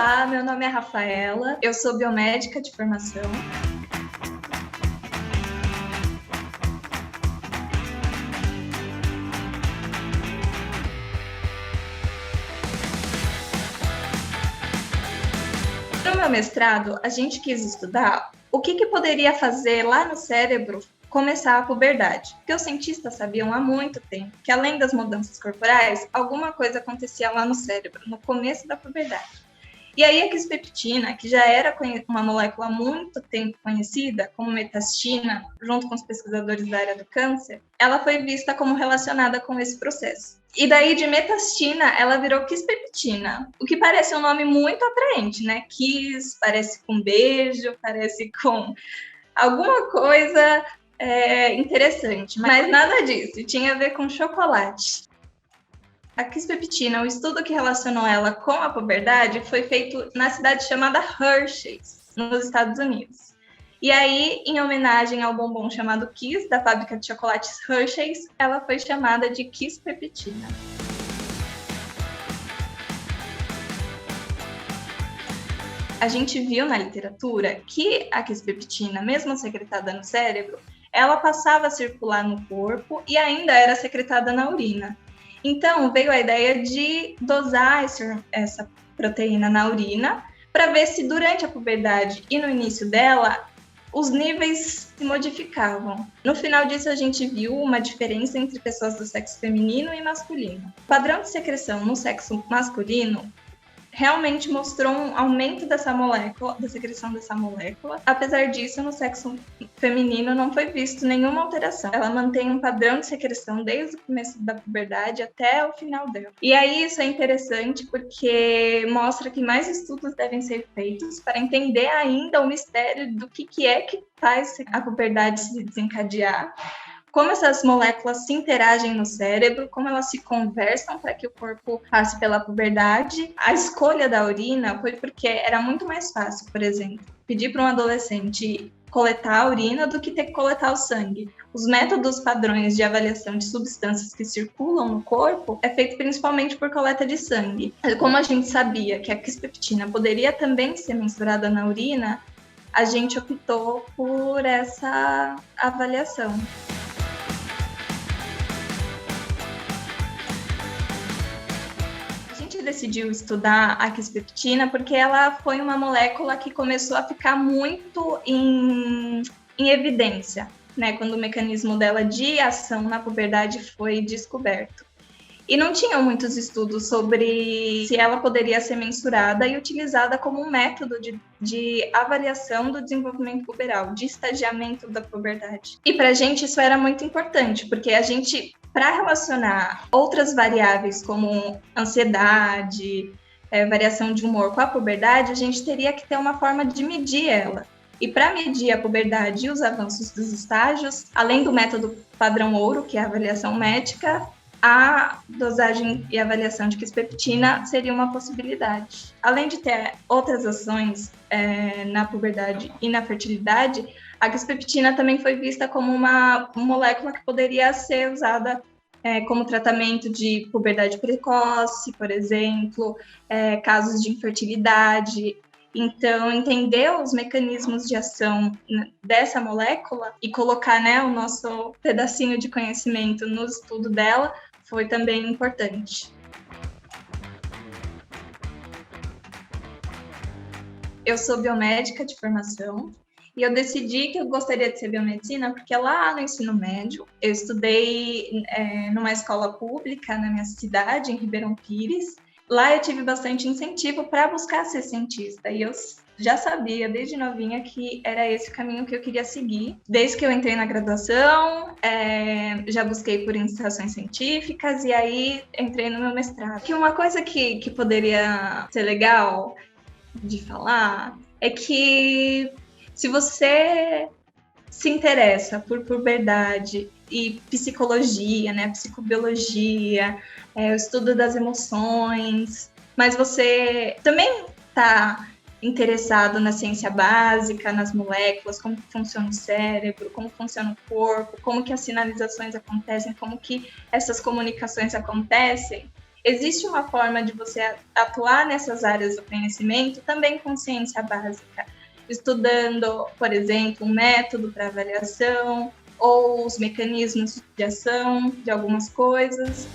Olá, meu nome é Rafaela, eu sou biomédica de formação. No meu mestrado, a gente quis estudar o que poderia fazer lá no cérebro começar a puberdade. Porque os cientistas sabiam há muito tempo que, além das mudanças corporais, alguma coisa acontecia lá no cérebro, no começo da puberdade. E aí a quispeptina, que já era uma molécula há muito tempo conhecida como metastina, junto com os pesquisadores da área do câncer, ela foi vista como relacionada com esse processo. E daí de metastina, ela virou quispeptina, o que parece um nome muito atraente, né? Quis, parece com beijo, parece com alguma coisa interessante, mas nada disso, tinha a ver com chocolate. A quispeptina, o estudo que relacionou ela com a puberdade, foi feito na cidade chamada Hershey's, nos Estados Unidos. E aí, em homenagem ao bombom chamado Kiss, da fábrica de chocolates Hershey's, ela foi chamada de quispeptina. A gente viu na literatura que a quispeptina, mesmo secretada no cérebro, ela passava a circular no corpo e ainda era secretada na urina. Então, veio a ideia de dosar essa proteína na urina para ver se durante a puberdade e no início dela, os níveis se modificavam. No final disso, a gente viu uma diferença entre pessoas do sexo feminino e masculino. O padrão de secreção no sexo masculino realmente mostrou um aumento dessa molécula, da secreção dessa molécula. Apesar disso, no sexo feminino não foi visto nenhuma alteração. Ela mantém um padrão de secreção desde o começo da puberdade até o final dela. E aí isso é interessante porque mostra que mais estudos devem ser feitos para entender ainda o mistério do que é que faz a puberdade se desencadear, como essas moléculas se interagem no cérebro, como elas se conversam para que o corpo passe pela puberdade. A escolha da urina foi porque era muito mais fácil, por exemplo, pedir para um adolescente coletar a urina do que ter que coletar o sangue. Os métodos padrões de avaliação de substâncias que circulam no corpo é feito principalmente por coleta de sangue. Como a gente sabia que a quispeptina poderia também ser mensurada na urina, a gente optou por essa avaliação. Decidiu estudar a quispeptina porque ela foi uma molécula que começou a ficar muito em evidência, né, quando o mecanismo dela de ação na puberdade foi descoberto. E não tinham muitos estudos sobre se ela poderia ser mensurada e utilizada como um método de avaliação do desenvolvimento puberal, de estadiamento da puberdade. E para a gente isso era muito importante, porque a gente, para relacionar outras variáveis como ansiedade, variação de humor com a puberdade, a gente teria que ter uma forma de medir ela. E para medir a puberdade e os avanços dos estágios, além do método padrão ouro, que é a avaliação médica, a dosagem e avaliação de quispeptina seria uma possibilidade. Além de ter outras ações na puberdade e na fertilidade, a quispeptina também foi vista como uma molécula que poderia ser usada como tratamento de puberdade precoce, por exemplo, casos de infertilidade. Então, entender os mecanismos de ação dessa molécula e colocar, né, o nosso pedacinho de conhecimento no estudo dela foi também importante. Eu sou biomédica de formação e eu decidi que eu gostaria de ser biomedicina porque lá no ensino médio eu estudei numa escola pública na minha cidade, em Ribeirão Pires. Lá eu tive bastante incentivo para buscar ser cientista e eu já sabia desde novinha que era esse o caminho que eu queria seguir. Desde que eu entrei na graduação, já busquei por iniciações científicas e aí entrei no meu mestrado. Que uma coisa que poderia ser legal de falar é que se você se interessa por puberdade e psicologia, né, psicobiologia, o estudo das emoções, mas você também está interessado na ciência básica, nas moléculas, como que funciona o cérebro, como funciona o corpo, como que as sinalizações acontecem, como que essas comunicações acontecem, existe uma forma de você atuar nessas áreas do conhecimento também com ciência básica, estudando, por exemplo, um método para avaliação ou os mecanismos de ação de algumas coisas.